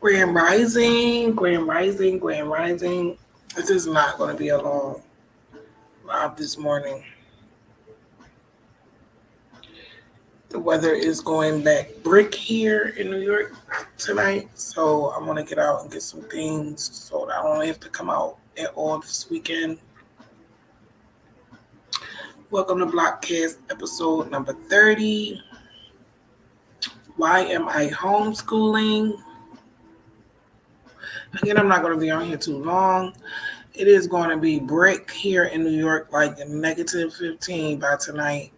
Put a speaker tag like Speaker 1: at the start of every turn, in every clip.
Speaker 1: Grand Rising, Grand Rising, Grand Rising. This is not going to be a long live this morning. The weather is going back brick here in New York tonight, so I'm going to get out and get some things so that I don't have to come out at all this weekend. Welcome to BlockCast episode number 30. Why am I homeschooling? Again, I'm not going to be on here too long. It is going to be brick here in New York, like negative 15 by tonight.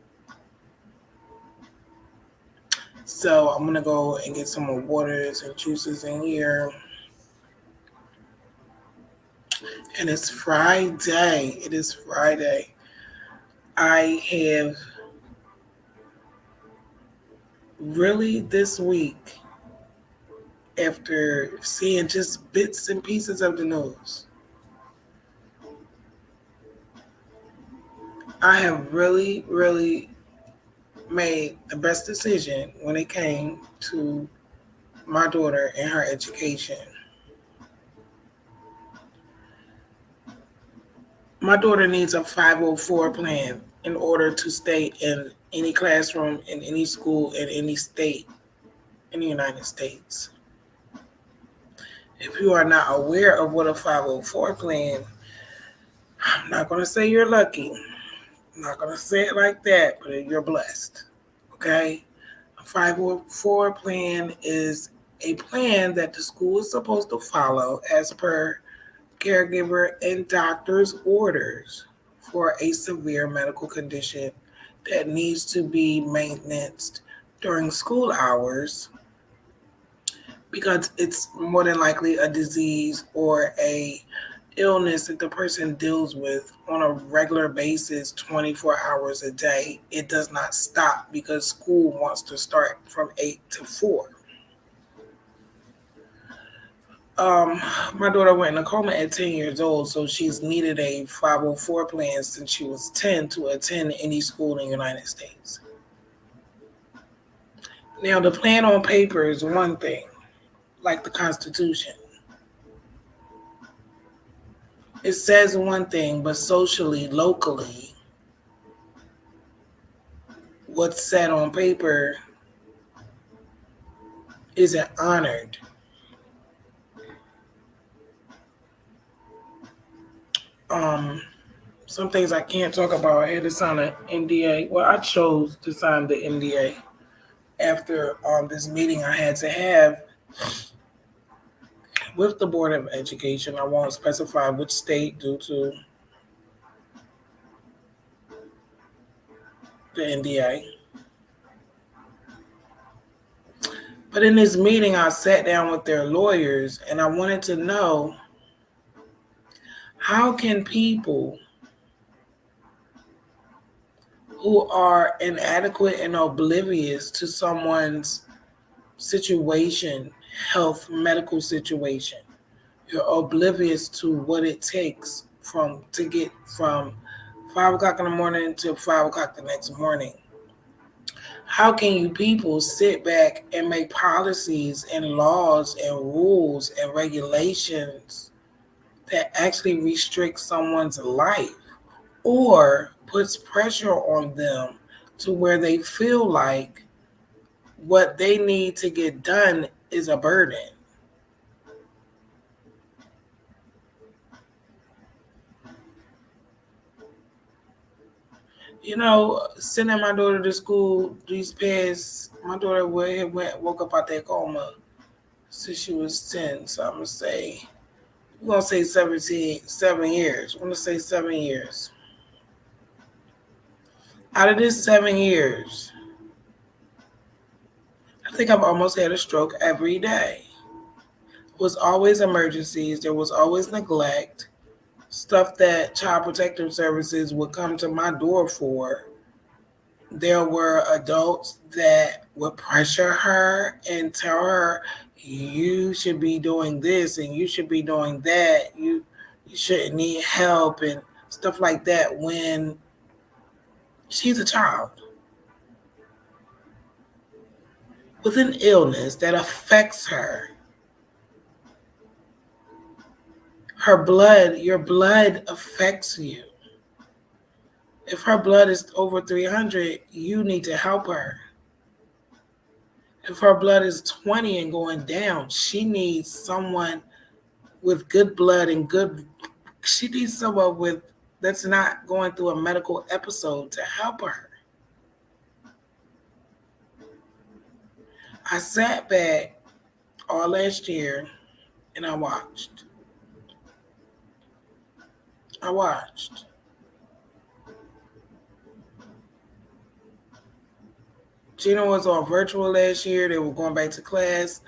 Speaker 1: So I'm going to go and get some more waters and juices in here. And it's Friday. It is Friday. I have really this week, after seeing just bits and pieces of the news, I have really made the best decision when it came to my daughter and her education. My daughter needs a 504 plan in order to stay in any classroom, in any school, in any state in the United States. If you are not aware of what a 504 plan, I'm not going to say you're lucky. I'm not going to say it like that, but you're blessed. Okay? A 504 plan is a plan that the school is supposed to follow as per caregiver and doctor's orders for a severe medical condition that needs to be maintained during school hours because it's more than likely a disease or a illness that the person deals with on a regular basis 24 hours a day. It does not stop because school wants to start from 8 to 4. My daughter went in a coma at 10 years old, so she's needed a 504 plan since she was 10 to attend any school in the United States. Now, the plan on paper is one thing, like the Constitution. It says one thing, but socially, locally, what's said on paper isn't honored. Some things I can't talk about. I had to sign an NDA. Well, I chose to sign the NDA after this meeting I had to have with the Board of Education. I won't specify which state due to the NDA. But in this meeting, I sat down with their lawyers and I wanted to know, how can people who are inadequate and oblivious to someone's situation, health, medical situation, you're oblivious to what it takes to get from 5 o'clock in the morning to 5 o'clock the next morning. How can you people sit back and make policies and laws and rules and regulations that actually restrict someone's life or puts pressure on them to where they feel like what they need to get done is a burden? You know, sending my daughter to school my daughter woke up out that coma since she was 10. So I'm going to say, we're going to say 7 years. I'm going to say 7 years. Out of this 7 years, I think I've almost had a stroke every day. It was always emergencies. There was always neglect. Stuff that Child Protective Services would come to my door for. There were adults that would pressure her and tell her, you should be doing this and you should be doing that. You shouldn't need help and stuff like that when she's a child with an illness that affects her your blood affects you. If her blood is over 300, you need to help her. If her blood is 20 and going down, she needs someone with good blood and she needs someone that's not going through a medical episode to help her. I sat back all last year and I watched. Gina was on virtual last year. They were going back to class.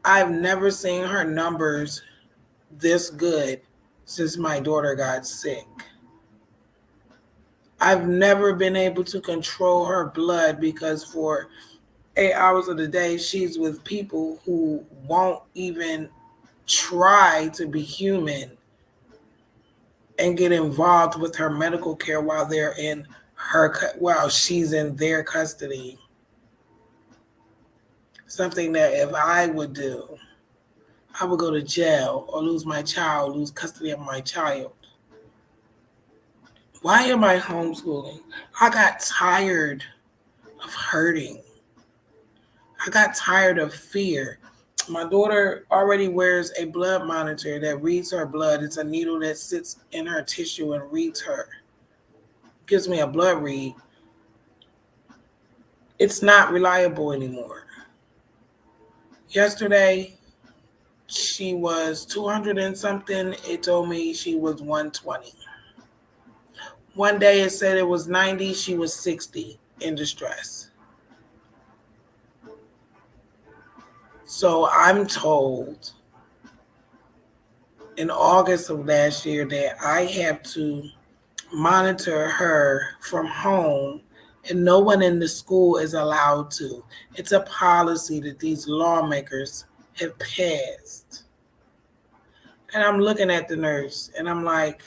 Speaker 1: I've never seen her numbers this good since my daughter got sick. I've never been able to control her blood because for 8 hours of the day, she's with people who won't even try to be human and get involved with her medical care while she's in their custody. Something that if I would do, I would go to jail or lose custody of my child. Why am I homeschooling? I got tired of hurting. I got tired of fear. My daughter already wears a blood monitor that reads her blood. It's a needle that sits in her tissue and reads her. Gives me a blood read. It's not reliable anymore. Yesterday, she was 200 and something. It told me she was 120. One day it said it was 90. She was 60 in distress. So I'm told in August of last year that I have to monitor her from home and no one in the school is allowed to. It's a policy that these lawmakers have passed. And I'm looking at the nurse and I'm like,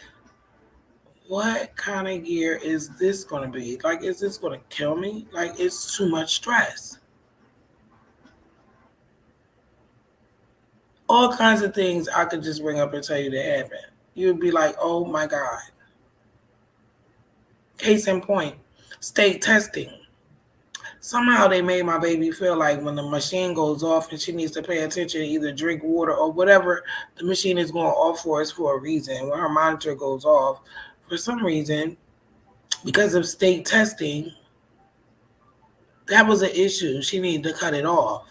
Speaker 1: what kind of year is this going to be? Like, is this going to kill me? Like, it's too much stress. All kinds of things I could just bring up and tell you that happened. You'd be like, oh my God. Case in point, state testing. Somehow they made my baby feel like when the machine goes off and she needs to pay attention, either drink water or whatever the machine is going off for is for a reason. When her monitor goes off, for some reason, because of state testing, that was an issue. She needed to cut it off.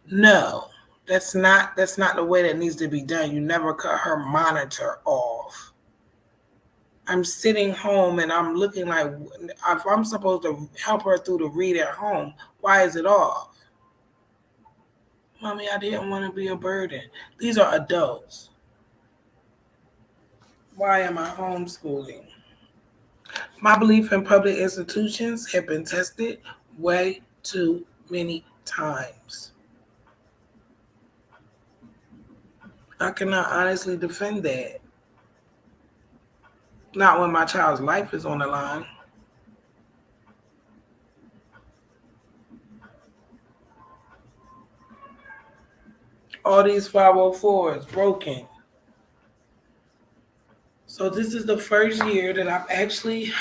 Speaker 1: No, that's not the way that needs to be done. You never cut her monitor off. I'm sitting home and I'm looking like, if I'm supposed to help her through the read at home, why is it off? Mommy, I didn't want to be a burden. These are adults. Why am I homeschooling? My belief in public institutions have been tested way too many times. I cannot honestly defend that. Not when my child's life is on the line. All these 504s broken. So this is the first year that I've actually,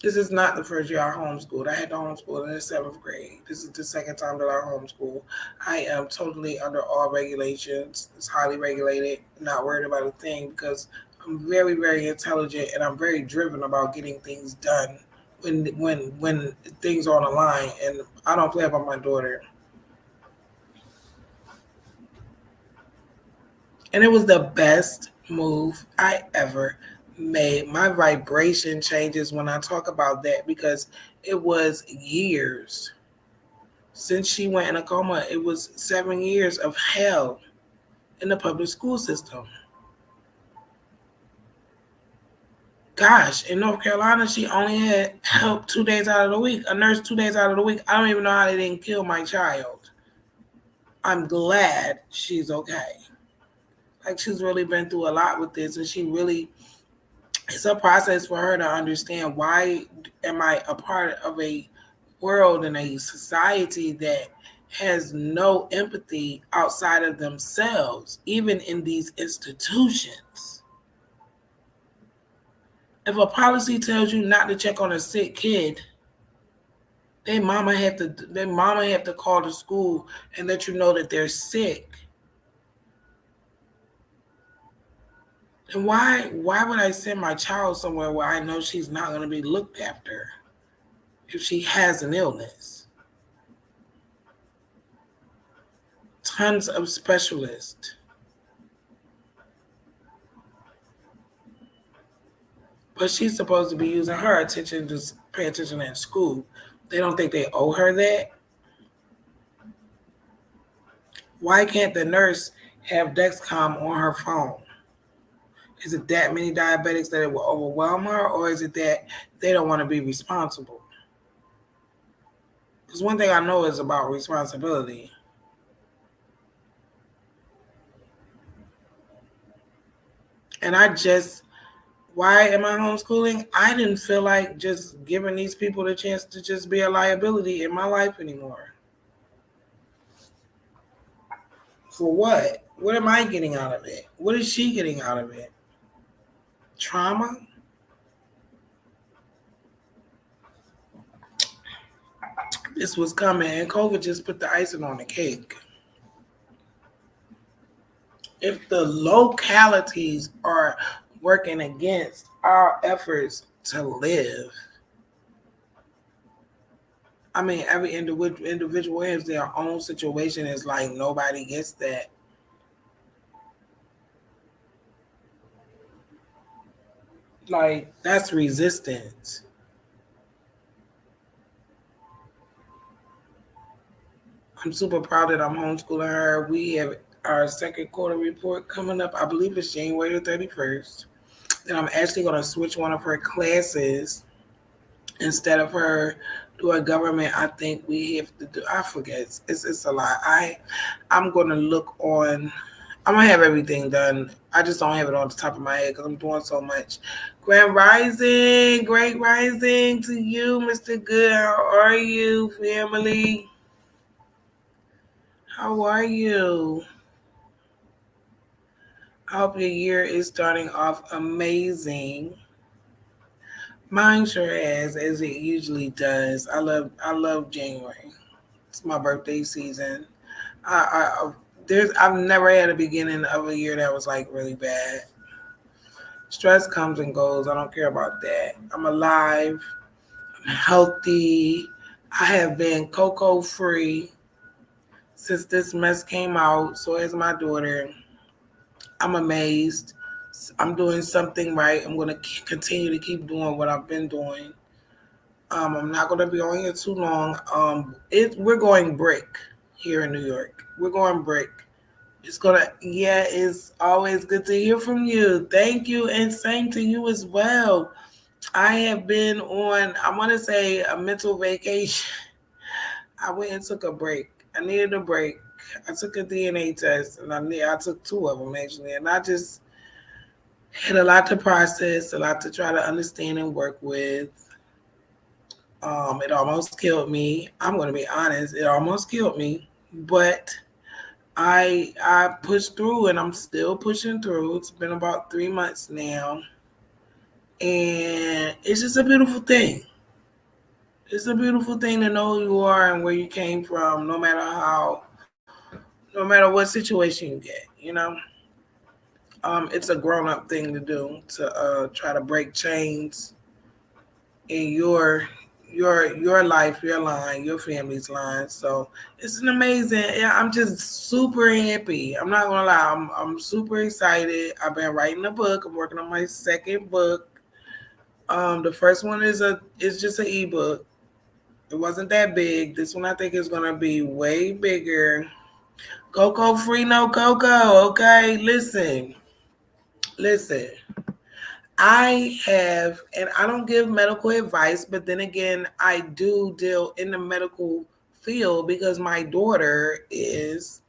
Speaker 1: this is not the first year I homeschooled. I had to homeschool in the 7th grade. This is the second time that I homeschool. I am totally under all regulations. It's highly regulated, not worried about a thing because I'm very, very intelligent and I'm very driven about getting things done when things are on the line, and I don't play about my daughter. And it was the best move I ever made. My vibration changes when I talk about that because it was years since she went in a coma. It was 7 years of hell in the public school system. Gosh, in North Carolina, she only had help 2 days out of the week, a nurse 2 days out of the week. I don't even know how they didn't kill my child. I'm glad she's okay. Like, she's really been through a lot with this, and it's a process for her to understand, why am I a part of a world and a society that has no empathy outside of themselves, even in these institutions. If a policy tells you not to check on a sick kid, their mama have to call the school and let you know that they're sick. And why would I send my child somewhere where I know she's not going to be looked after if she has an illness? Tons of specialists. But she's supposed to be using her attention to pay attention in school. They don't think they owe her that. Why can't the nurse have Dexcom on her phone? Is it that many diabetics that it will overwhelm her, or is it that they don't want to be responsible? Because one thing I know is about responsibility. And why am I homeschooling? I didn't feel like just giving these people the chance to just be a liability in my life anymore. For what? What am I getting out of it? What is she getting out of it? Trauma? This was coming, and COVID just put the icing on the cake. If the localities are working against our efforts to live, I mean, every individual has their own situation. It's like nobody gets that. Like, that's resistance. I'm super proud that I'm homeschooling her. We have our second quarter report coming up. I believe it's January the 31st. Then I'm actually going to switch one of her classes instead of her doing government. I think we have to do, I forget. It's a lot. I'm going to look on. I'm going to have everything done. I just don't have it on the top of my head because I'm doing so much. Grand Rising, great rising to you, Mr. Good. How are you, family? How are you? I hope your year is starting off amazing. Mine sure has, as it usually does. I love January. It's my birthday season. I've never had a beginning of a year that was like really bad. Stress comes and goes. I don't care about that. I'm alive. I'm healthy. I have been cocoa free since this mess came out. So as my daughter, I'm amazed. I'm doing something right. I'm going to continue to keep doing what I've been doing. I'm not going to be on here too long. We're going brick here in New York. We're going brick. It's always good to hear from you. Thank you, and same to you as well. I have been on, I want to say, a mental vacation. I went and took a break. I needed a break. I took a DNA test, and I took two of them actually, and I just had a lot to process, a lot to try to understand and work with. It almost killed me. I'm going to be honest. It almost killed me, but I pushed through, and I'm still pushing through. It's been about 3 months now, and it's just a beautiful thing. It's a beautiful thing to know who you are and where you came from, no matter what situation you get. It's a grown-up thing to do to try to break chains in your life, your line, your family's line. So it's an amazing. Yeah, I'm just super happy. I'm not gonna lie. I'm super excited. I've been writing a book. I'm working on my second book. The first one is just an ebook. It wasn't that big. This one I think is gonna be way bigger. Cocoa free, no cocoa. Okay, listen. I have, and I don't give medical advice, but then again, I do deal in the medical field because my daughter is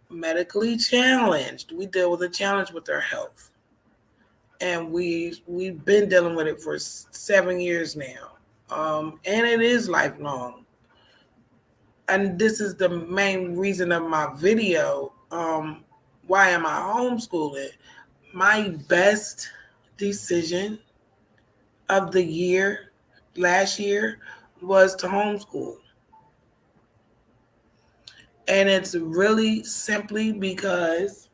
Speaker 1: medically challenged. We deal with a challenge with her health, and we've been dealing with it for 7 years now, and it is lifelong. and this is the main reason of my video. Why am I homeschooling? My best decision of the year last year was to homeschool. And it's really simply because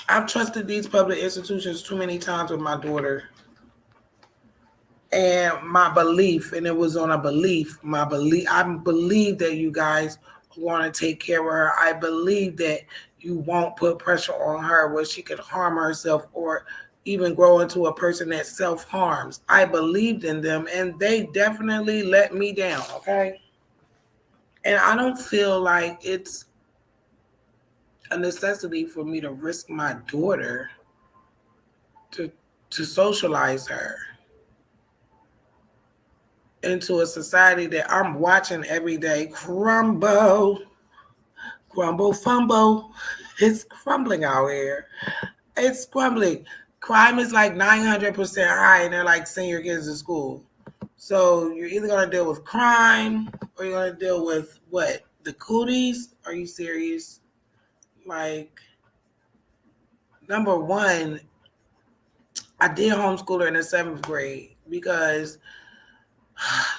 Speaker 1: I've trusted these public institutions too many times with my daughter. And my belief, and it was on a belief, I believe that you guys want to take care of her. I believe that you won't put pressure on her where she could harm herself or even grow into a person that self-harms. I believed in them, and they definitely let me down, okay? And I don't feel like it's a necessity for me to risk my daughter to socialize her into a society that I'm watching every day crumble, fumble. It's crumbling out here. It's crumbling. Crime is like 900% high, and they're like senior kids in school. So you're either going to deal with crime or you're going to deal with what? The cooties? Are you serious? Like, number one, I did homeschool her in the 7th grade because,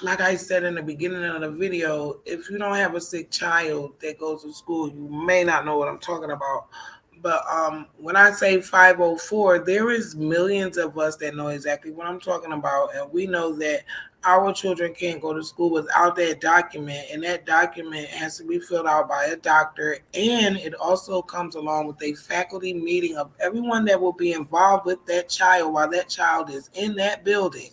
Speaker 1: like I said in the beginning of the video, if you don't have a sick child that goes to school, you may not know what I'm talking about. But when I say 504, there is millions of us that know exactly what I'm talking about. And we know that our children can't go to school without that document. And that document has to be filled out by a doctor. And it also comes along with a faculty meeting of everyone that will be involved with that child while that child is in that building.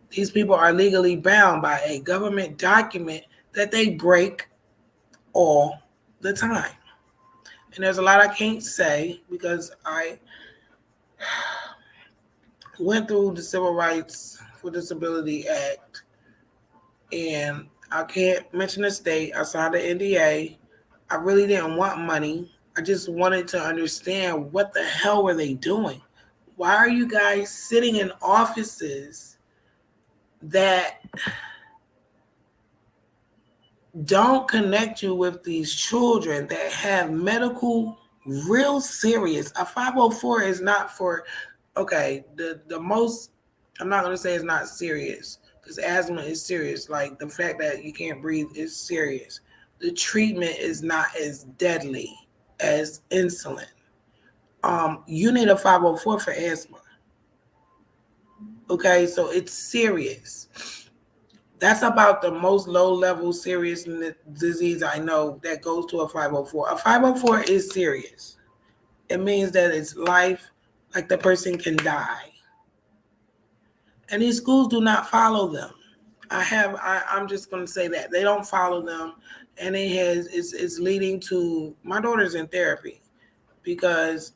Speaker 1: These people are legally bound by a government document that they break all the time. And there's a lot I can't say because I went through the Civil Rights for Disability Act, and I can't mention the state. I signed an NDA. I really didn't want money. I just wanted to understand what the hell were they doing? Why are you guys sitting in offices that don't connect you with these children that have medical, real serious? A 504 is not for, okay, the most, I'm not going to say it's not serious because asthma is serious. Like the fact that you can't breathe is serious. The treatment is not as deadly as insulin. You need a 504 for asthma. Okay, so it's serious. That's about the most low-level serious disease I know that goes to a 504. A 504 is serious. It means that it's life, like the person can die. And these schools do not follow them. I'm just going to say that. They don't follow them. And it's leading to, my daughter's in therapy because,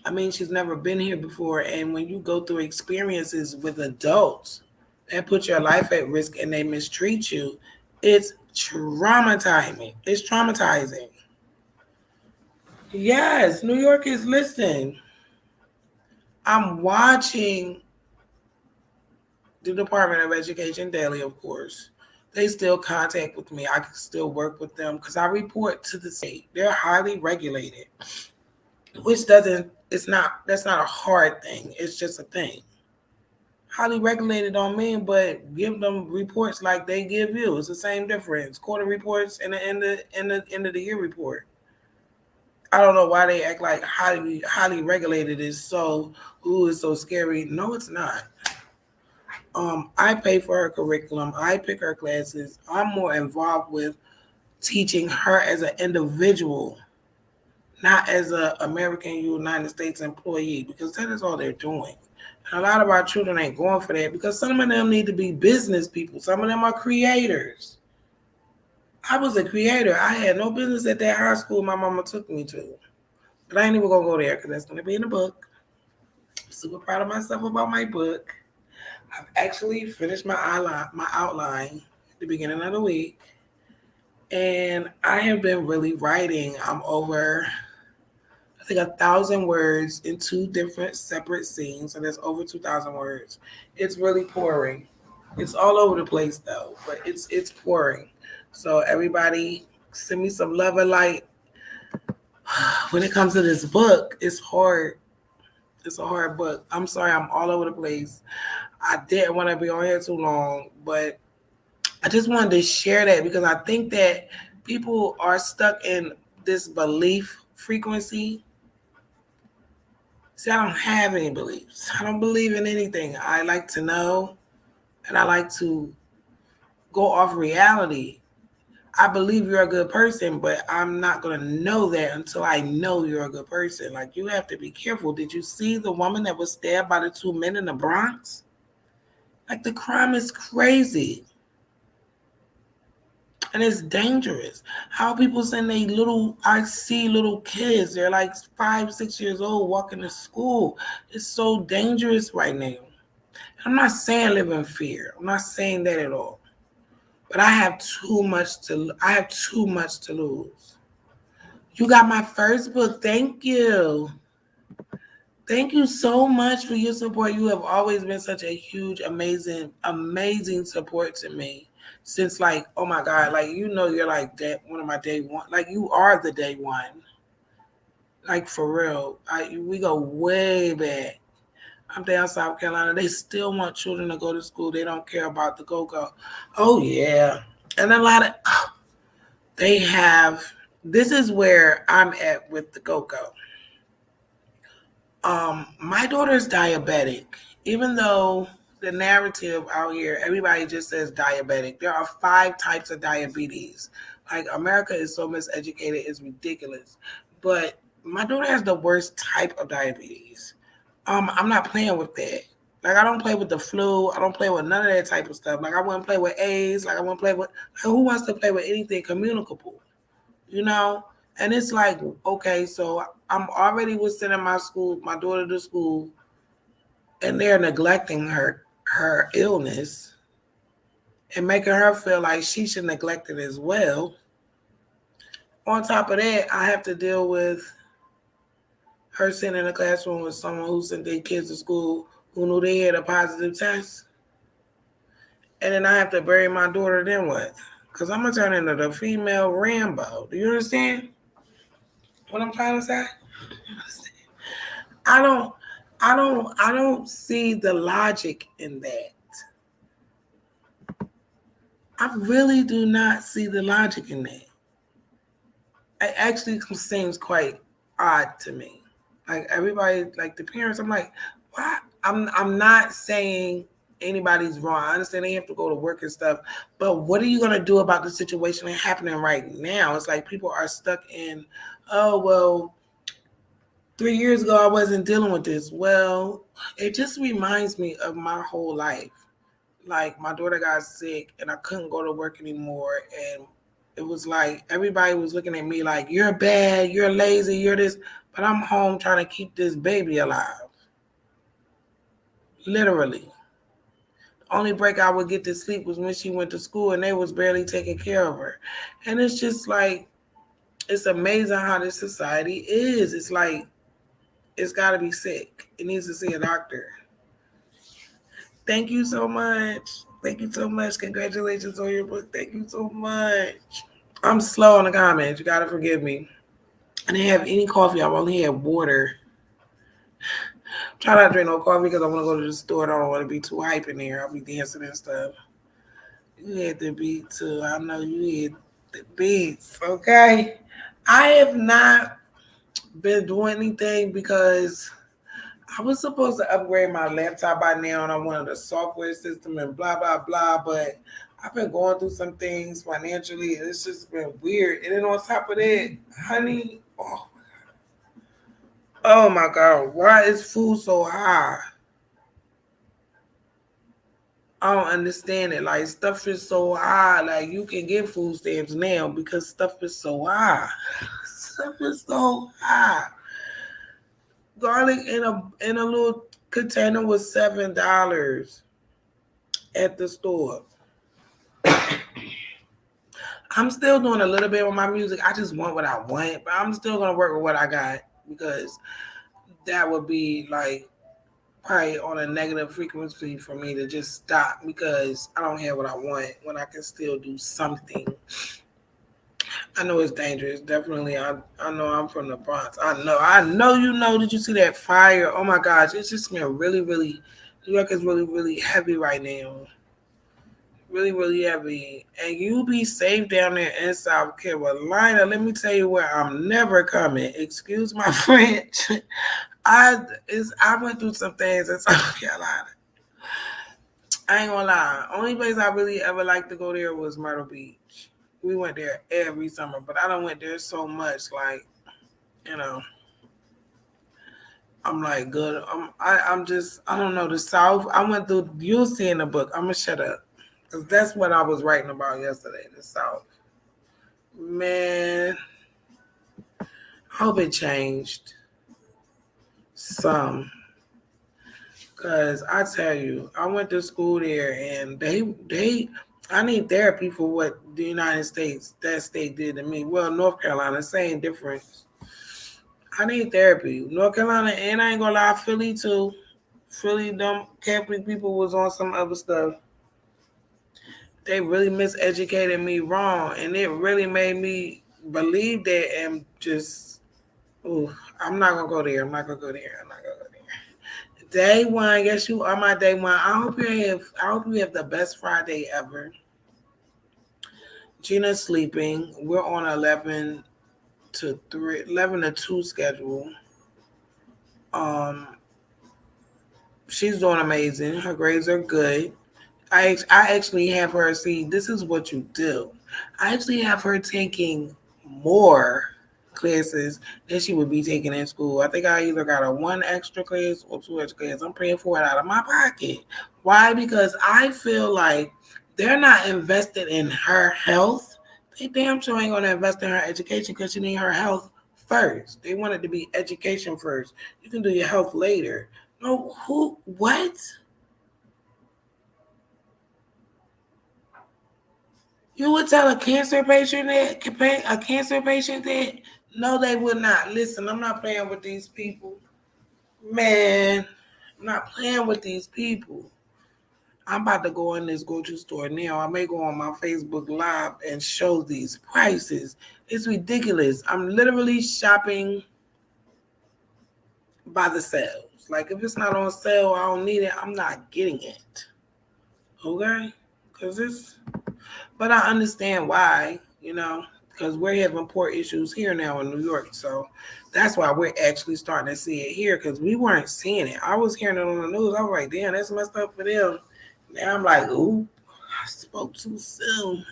Speaker 1: I mean, she's never been here before. And when you go through experiences with adults, that put your life at risk and they mistreat you, it's traumatizing. It's traumatizing. Yes, New York is listening. I'm watching the Department of Education daily, of course. They still contact with me. I can still work with them because I report to the state. They're highly regulated, which that's not a hard thing. It's just a thing. Highly regulated don't mean, but give them reports like they give you. It's the same difference. Quarter reports and the end of the year report. I don't know why they act like highly regulated is so it's so scary. No, it's not. I pay for her curriculum. I pick her classes. I'm more involved with teaching her as an individual, not as an American United States employee, because that is all they're doing. And a lot of our children ain't going for that because some of them need to be business people. Some of them are creators. I was a creator. I had no business at that high school my mama took me to. But I ain't even going to go there because that's going to be in the book. I'm super proud of myself about my book. I've actually finished my outline at the beginning of the week. And I have been really writing. I'm over, I think, 1,000 words in 2 different separate scenes. So that's over 2,000 words. It's really pouring. It's all over the place though, but it's pouring. So everybody, send me some love and light. When it comes to this book, it's hard. It's a hard book. I'm sorry, I'm all over the place. I didn't want to be on here too long, but I just wanted to share that because I think that people are stuck in this belief frequency. See, I don't have any beliefs. I don't believe in anything. I like to know and I like to go off reality. I believe you're a good person, but I'm not going to know that until I know you're a good person. Like, you have to be careful. Did you see the woman that was stabbed by the two men in the Bronx? Like, the crime is crazy. And it's dangerous. How people send I see little kids, they're like 5, 6 years old walking to school. It's so dangerous right now. I'm not saying live in fear. I'm not saying that at all. But I have too much to lose. You got my first book. Thank you. Thank you so much for your support. You have always been such a huge, amazing support to me. Since like, oh my God, like you're like one of my day one. Like you are the day one. Like for real. We go way back. I'm down South Carolina. They still want children to go to school. They don't care about the go-go. Oh yeah. And a lot of they have this is where I'm at with the go-go. My daughter's diabetic, even though the narrative out here, everybody just says diabetic. There are 5 types of diabetes. Like America is so miseducated, it's ridiculous. But my daughter has the worst type of diabetes. I'm not playing with that. Like I don't play with the flu. I don't play with none of that type of stuff. Like I wouldn't play with AIDS. Like I wouldn't play with. Like, who wants to play with anything communicable? You know? And it's like, okay, so I'm already was sending my daughter to school, and they're neglecting her illness and making her feel like she should neglect it as well. On top of that, I have to deal with her sitting in a classroom with someone who sent their kids to school who knew they had a positive test. And then I have to bury my daughter, then what? Because I'm going to turn into the female Rambo. Do you understand what I'm trying to say? I don't see the logic in that. I really do not see the logic in that. It actually seems quite odd to me. Like everybody, like the parents, I'm like, why? I'm not saying anybody's wrong. I understand they have to go to work and stuff, but what are you gonna do about the situation that's happening right now? It's like people are stuck in, oh well, 3 years ago I wasn't dealing with this. Well, it just reminds me of my whole life. Like my daughter got sick and I couldn't go to work anymore, and it was like everybody was looking at me like, you're bad, you're lazy, you're this, but I'm home trying to keep this baby alive. Literally. The only break I would get to sleep was when she went to school and they was barely taking care of her. And it's just like, it's amazing how this society is. It's like, it's got to be sick. It needs to see a doctor. Thank you so much. Thank you so much. Congratulations on your book. Thank you so much. I'm slow on the comments. You got to forgive me. I didn't have any coffee. I only had water. Try not to drink no coffee because I want to go to the store. I don't want to be too hype in there. I'll be dancing and stuff. You had the beat too. I know you had the beats. Okay. I have not been doing anything because I was supposed to upgrade my laptop by now and I wanted a software system and blah, blah, blah. But I've been going through some things financially and it's just been weird. And then on top of that, honey, oh my God, why is food so high? I don't understand it. Like stuff is so high. Like you can get food stamps now because stuff is so high. Stuff is so high. Garlic in a little container was $7 at the store. I'm still doing a little bit with my music. I just want what I want, but I'm still gonna work with what I got because that would be like probably on a negative frequency for me to just stop because I don't have what I want when I can still do something. I know it's dangerous. Definitely. I know I'm from the Bronx. I know you know. Did you see that fire? Oh my gosh. It's just been really, really, New York is really, really heavy right now. Really, really heavy. And you be safe down there in South Carolina. Let me tell you where I'm never coming. Excuse my French. I went through some things in South Carolina. I ain't gonna lie. Only place I really ever liked to go there was Myrtle Beach. We went there every summer, but I don't went there so much. Like, you know, I'm like good. I'm just I don't know the South. I went through. You'll see in the book. I'm gonna shut up because that's what I was writing about yesterday. The South, man. I hope it changed some. Cause I tell you, I went to school there, and I need therapy for what the United States that state did to me. Well, North Carolina, same difference. I need therapy. North Carolina, and I ain't gonna lie, Philly too. Philly, them Catholic people was on some other stuff. They really miseducated me wrong, and it really made me believe that and just, ooh, I'm not gonna go there. I'm not gonna go there. I'm not gonna go there. Day one, yes, you are my day one. I hope you have the best Friday ever. Gina's sleeping. We're on 11 to 2 schedule. Um, she's doing amazing. Her grades are good. I actually have her see. This is what you do. I actually have her taking more classes than she would be taking in school. I think I either got a 1 extra class or 2 extra classes. I'm paying for it out of my pocket. Why? Because I feel like they're not invested in her health. They damn sure ain't gonna invest in her education because she need her health first. They want it to be education first. You can do your health later. No, who? What? You would tell a cancer patient that? No, they would not. Listen, I'm not playing with these people. Man, I'm not playing with these people. I'm about to go in this grocery store now. I may go on my Facebook Live and show these prices. It's ridiculous. I'm literally shopping by the sales. Like, if it's not on sale, I don't need it. I'm not getting it. Okay? But I understand why, because we're having poor issues here now in New York. So that's why we're actually starting to see it here because we weren't seeing it. I was hearing it on the news. I was like, damn, that's messed up for them. Now I'm like, ooh, I spoke too soon.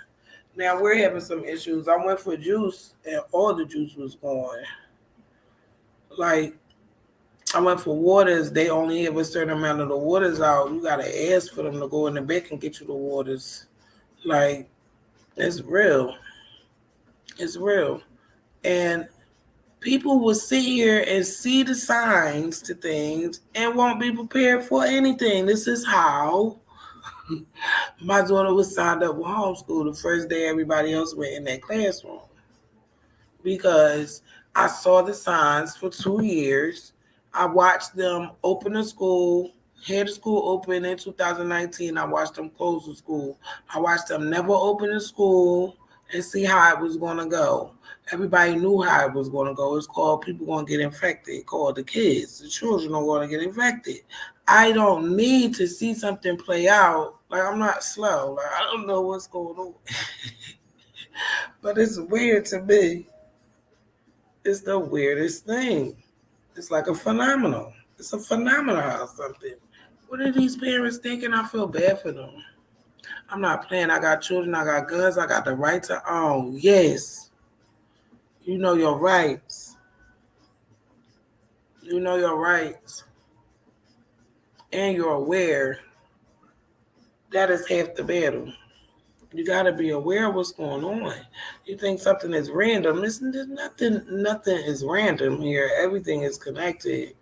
Speaker 1: Now we're having some issues. I went for juice and all the juice was gone. Like, I went for waters. They only have a certain amount of the waters out. You got to ask for them to go in the back and get you the waters. Like, it's real. It's real. And people will sit here and see the signs to things and won't be prepared for anything. This is how my daughter was signed up with homeschool the first day everybody else went in that classroom. Because I saw the signs for 2 years. I watched them open the school, had the school open in 2019. I watched them close the school. I watched them never open the school and see how it was going to go. Everybody knew how it was going to go. It's called people going to get infected. It's called the kids. The children are going to get infected. I don't need to see something play out. Like, I'm not slow. Like, I don't know what's going on. But it's weird to me. It's the weirdest thing. It's like a phenomenon. It's a phenomenon or something. What are these parents thinking? I feel bad for them. I'm not playing. I got children. I got guns. I got the right to own. Yes. You know your rights. You know your rights. And you're aware. That is half the battle. You got to be aware of what's going on. You think something is random. Nothing is random here. Everything is connected.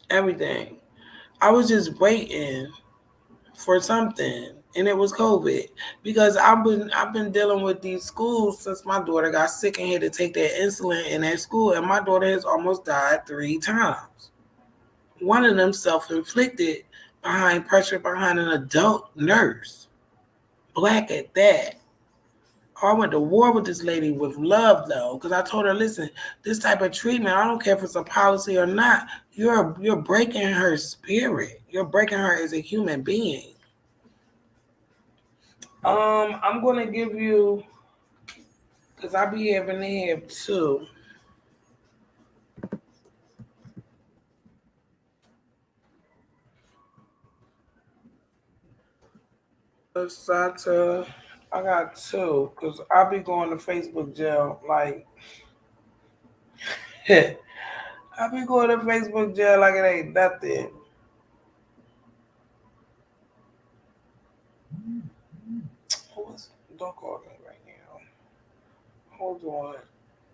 Speaker 1: Everything. I was just waiting for something, and it was COVID because I've been dealing with these schools since my daughter got sick and had to take that insulin in that school, and my daughter has almost died 3 times. One of them self-inflicted behind pressure behind an adult nurse. Black at that. I went to war with this lady with love though, because I told her, listen, this type of treatment, I don't care if it's a policy or not, you're breaking her spirit. You're breaking her as a human being. I'm gonna give you, because I be having to have two. Santa, I got two, because I be going to Facebook jail. Like, I be going to Facebook jail like it ain't nothing. Don't call me right now. Hold on.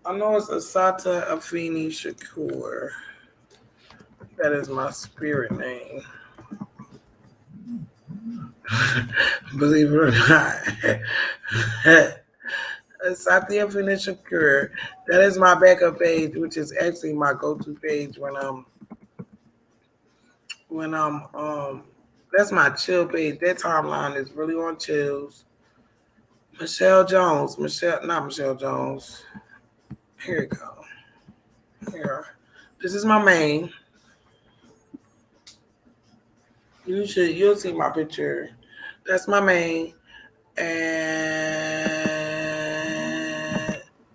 Speaker 1: I know it's Asata Afeni Shakur. That is my spirit name. Believe it or not. Asati Afeni Shakur. That is my backup page, which is actually my go-to page when that's my chill page. That timeline is really on chills. Michelle Jones. Not Michelle Jones. Here we go. Here. This is my main. You'll see my picture. That's my main. And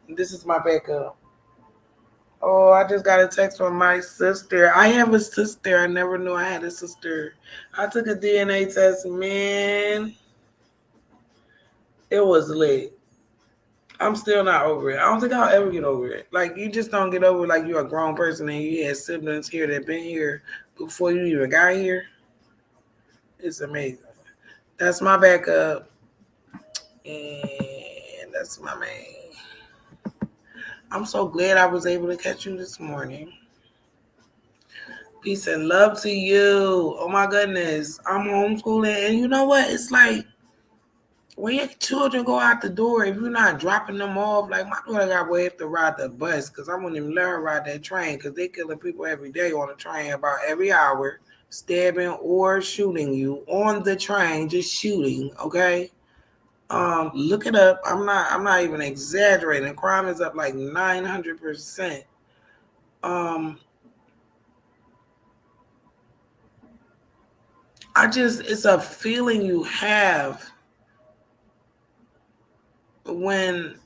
Speaker 1: this is my backup. Oh, I just got a text from my sister. I have a sister. I never knew I had a sister. I took a DNA test, man. It was lit. I'm still not over it. I don't think I'll ever get over it. Like, you just don't get over it like you're a grown person and you had siblings here that been here before you even got here. It's amazing. That's my backup. And that's my main. I'm so glad I was able to catch you this morning. Peace and love to you. Oh my goodness. I'm homeschooling. And you know what? It's like when your children go out the door, if you're not dropping them off, like my daughter got to have to ride the bus because I wouldn't even let her ride that train because they killing people every day on the train about every hour, stabbing or shooting you on the train, just shooting, okay? Look it up. I'm not even exaggerating. Crime is up like 900%. It's a feeling you have when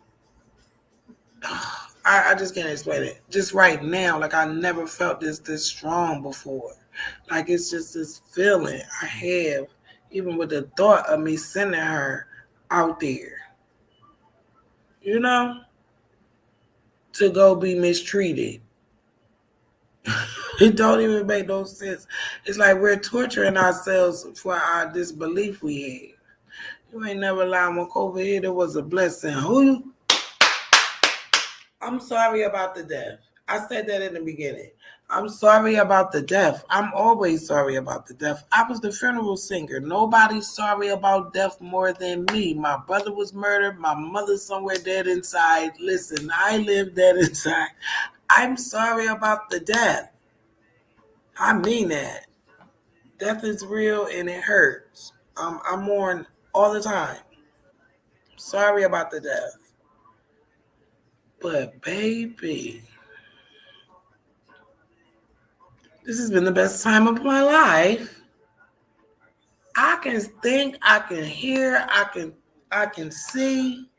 Speaker 1: I just can't explain it. Just right now, like I never felt this strong before. Like it's just this feeling I have, even with the thought of me sending her out there, you know, to go be mistreated. It don't even make no sense. It's like we're torturing ourselves for our disbelief we had. You ain't never lied. When COVID hit, it was a blessing. I'm sorry about the death. I said that in the beginning. I'm sorry about the death. I'm always sorry about the death. I was the funeral singer. Nobody's sorry about death more than me. My brother was murdered. My mother's somewhere dead inside. Listen, I live dead inside. I'm sorry about the death. I mean that. Death is real and it hurts. I mourn all the time. Sorry about the death. But baby, this has been the best time of my life. I can think, I can hear, I can see,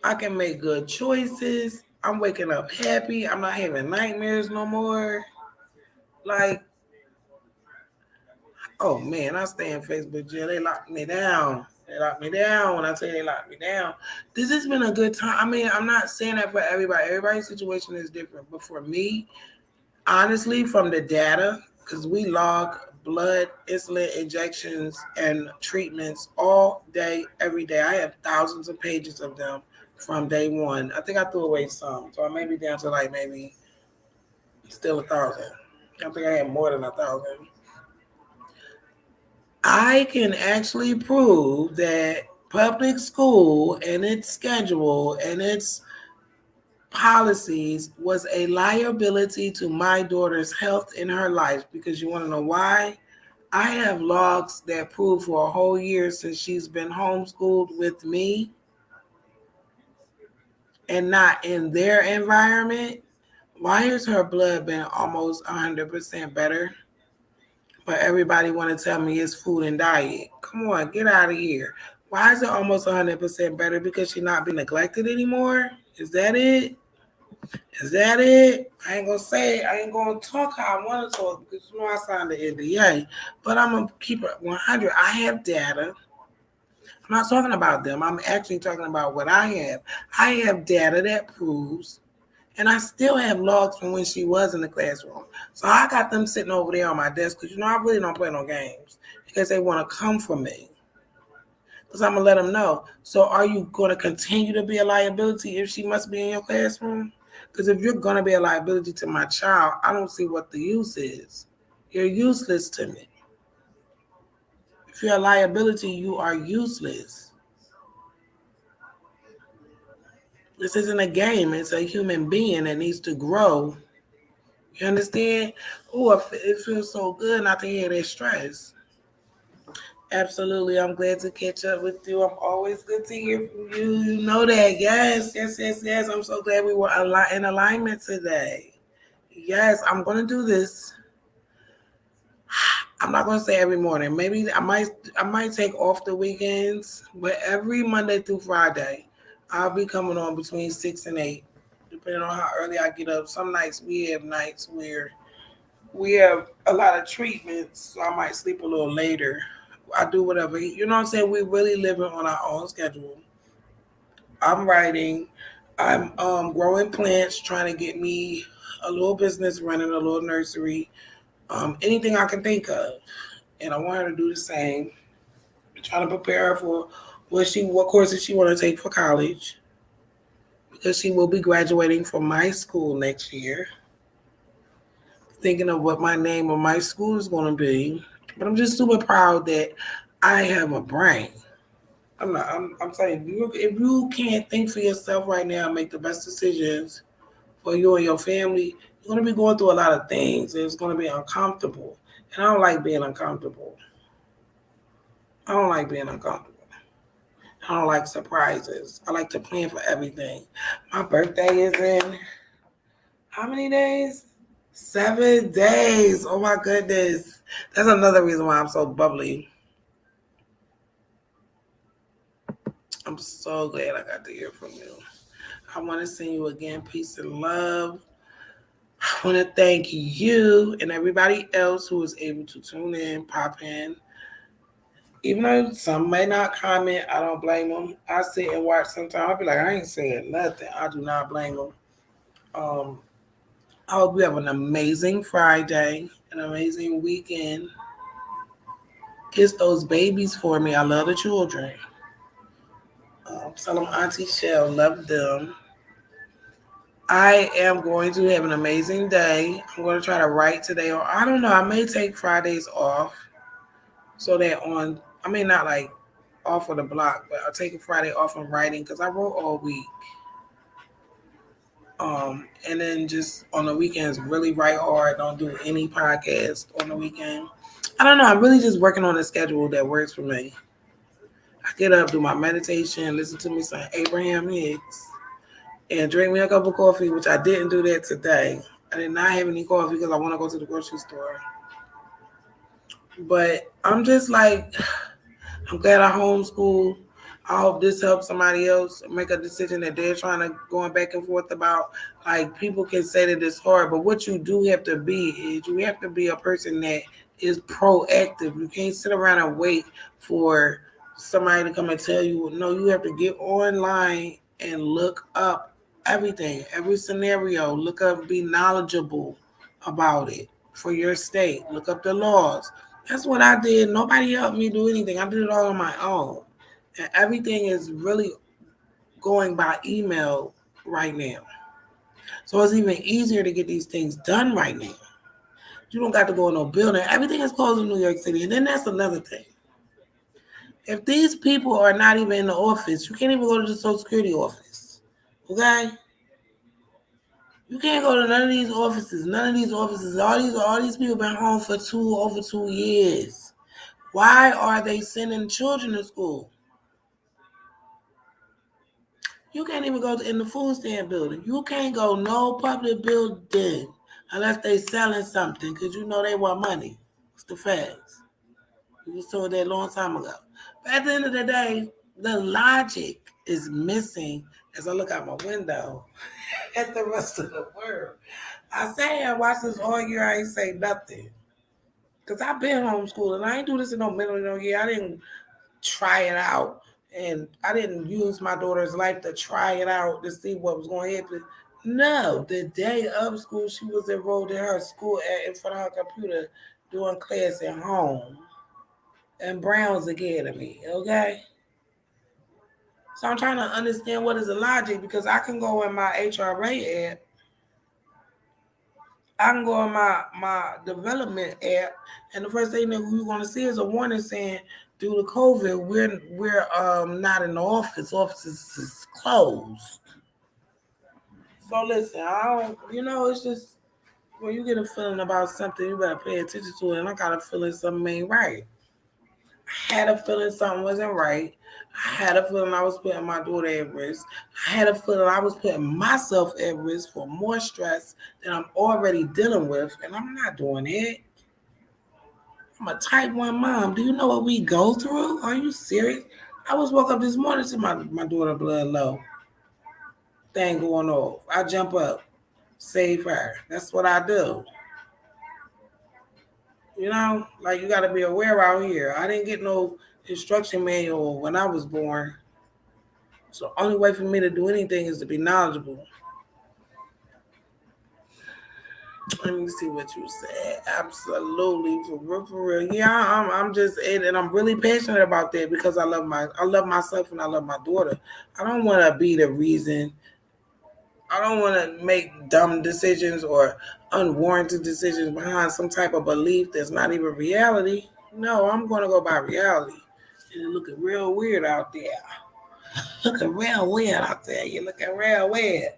Speaker 1: I can make good choices. I'm waking up happy. I'm not having nightmares no more. Like, oh man, I stay in Facebook jail. They locked me down. They locked me down. When I say they locked me down, this has been a good time. I mean, I'm not saying that for everybody. Everybody's situation is different. But for me, honestly, from the data, because we log blood, insulin injections, and treatments all day, every day. I have thousands of pages of them from day one. I think I threw away some. So I may be down to like maybe still 1,000. I think I had more than 1,000. I can actually prove that public school and its schedule and its policies was a liability to my daughter's health in her life. Because you want to know why? I have logs that prove for a whole year since she's been homeschooled with me and not in their environment. Why has her blood been almost 100% better? But everybody want to tell me it's food and diet. Come on, get out of here. Why is it almost 100% better? Because she's not being neglected anymore? Is that it? Is that it? I ain't gonna say it. I ain't gonna talk how I want to talk because you know I signed the NDA. But I'm gonna keep it 100. I have data. I'm not talking about them. I'm actually talking about what I have. I have data that proves, and I still have logs from when she was in the classroom. So I got them sitting over there on my desk because you know I really don't play no games because they want to come for me. Because I'm gonna let them know. So are you going to continue to be a liability if she must be in your classroom? Because if you're going to be a liability to my child, I don't see what the use is. You're useless to me. If you're a liability, you are useless. This isn't a game. It's a human being that needs to grow. You understand? Oh, it feels so good not to hear that stress. Absolutely. I'm glad to catch up with you. I'm always good to hear from you. You know that. Yes, yes, yes, yes. I'm so glad we were in alignment today. Yes, I'm going to do this. I'm not going to say every morning. Maybe I might take off the weekends, but every Monday through Friday, I'll be coming on between 6 and 8, depending on how early I get up. Some nights we have nights where we have a lot of treatments, so I might sleep a little later. I do whatever. You know what I'm saying? We really living on our own schedule. I'm writing. I'm growing plants, trying to get me a little business running, a little nursery, anything I can think of. And I want her to do the same. Trying to prepare her for what courses she want to take for college because she will be graduating from my school next year. Thinking of what my name of my school is going to be. But I'm just super proud that I have a brain. I'm not. I'm saying if you can't think for yourself right now, and make the best decisions for you and your family. You're gonna be going through a lot of things, and it's gonna be uncomfortable. And I don't like being uncomfortable. I don't like being uncomfortable. I don't like surprises. I like to plan for everything. My birthday is in how many days? 7 days. Oh my goodness. That's another reason why I'm so bubbly. I'm so glad I got to hear from you. I want to send you again peace and love. I want to thank you and everybody else who was able to tune in, pop in. Even though some may not comment, I don't blame them. I sit and watch sometimes. I'll be like, I ain't saying nothing. I do not blame them. Um, I hope you have an amazing Friday, an amazing weekend. Kiss those babies for me. I love the children. Tell them Auntie Shell love them. I am going to have an amazing day. I'm going to try to write today, or I don't know. I may take Fridays off so that I mean, not like off of the block, but I'll take a Friday off from writing because I wrote all week. And then just on the weekends, really write hard. Don't do any podcast on the weekend. I don't know. I'm really just working on a schedule that works for me. I get up, do my meditation, listen to me some Abraham Hicks, and drink me a cup of coffee, which I didn't do that today. I did not have any coffee because I want to go to the grocery store. But I'm just like, I'm glad I homeschool. I hope this helps somebody else make a decision that they're trying to going back and forth about. Like people can say that it's hard, but what you do have to be is you have to be a person that is proactive. You can't sit around and wait for somebody to come and tell you. No, you have to get online and look up everything, every scenario. Look up, be knowledgeable about it for your state. Look up the laws. That's what I did. Nobody helped me do anything. I did it all on my own. And everything is really going by email right now. So it's even easier to get these things done right now. You don't got to go in no building. Everything is closed in New York City. And then that's another thing. If these people are not even in the office, you can't even go to the Social Security office. Okay? You can't go to none of these offices. None of these offices. All these people been home for over 2 years. Why are they sending children to school? You can't even go in the food stand building. You can't go no public building unless they selling something because you know they want money. It's the facts. We was told that a long time ago. But at the end of the day, the logic is missing as I look out my window at the rest of the world. I say I watched this all year. I ain't say nothing. Because I've been homeschooling. I ain't do this in no middle of no year. I didn't try it out. And I didn't use my daughter's life to try it out to see what was going to happen. No, the day of school, she was enrolled in her school in front of her computer doing class at home and Brown's Academy, okay? So I'm trying to understand what is the logic because I can go in my HRA app, I can go in my development app, and the first thing that we're going to see is a warning saying, due to COVID, we're not in the office. Offices is closed. So listen, it's just when you get a feeling about something, you better pay attention to it. And I got a feeling something ain't right. I had a feeling something wasn't right. I had a feeling I was putting my daughter at risk. I had a feeling I was putting myself at risk for more stress than I'm already dealing with, and I'm not doing it. I'm a type 1 mom. Do you know what we go through? Are you serious? I was woke up this morning to my daughter blood low. Thing going off. I jump up, save her. That's what I do. Like you got to be aware out here. I didn't get no instruction manual when I was born. So the only way for me to do anything is to be knowledgeable. Let me see what you said. Absolutely, for real. Yeah, I'm just and I'm really passionate about that because I love myself and I love my daughter. I don't want to be the reason. I don't want to make dumb decisions or unwarranted decisions behind some type of belief that's not even reality. No, I'm going to go by reality. And it looking real weird out there. Looking real weird out there. You're looking real weird.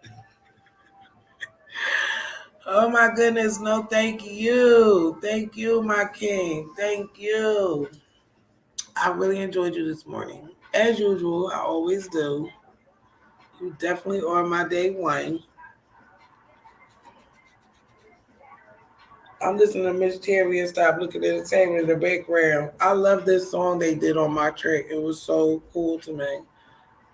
Speaker 1: Oh my goodness, no, thank you. Thank you, my king. Thank you. I really enjoyed you this morning. As usual, I always do. You definitely are my day one. I'm listening to Miss Terry and stop looking at the table in the background. I love this song they did on my track. It was so cool to me.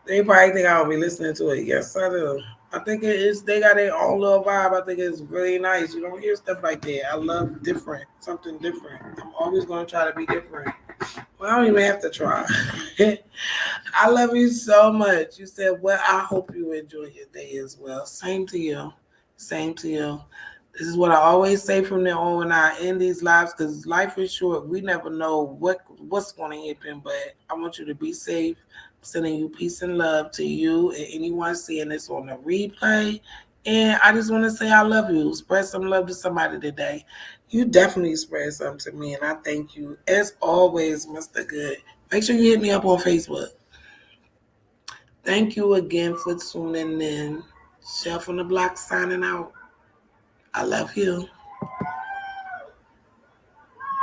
Speaker 1: They probably think I'll be listening to it. Yes, I do. I think it is. They got their own little vibe. I think it's really nice. You don't hear stuff like that. I love something different. I'm always going to try to be different. Well, I don't even have to try. I love you so much. You said, well, I hope you enjoy your day as well. Same to you. Same to you. This is what I always say from now on when I end these lives because life is short. We never know what's going to happen, but I want you to be safe. I'm sending you peace and love to you and anyone seeing this on the replay. And I just want to say I love you. Spread some love to somebody today. You definitely spread something to me, and I thank you. As always, Mr. Good. Make sure you hit me up on Facebook. Thank you again for tuning in. Chef on the Block signing out. I love you.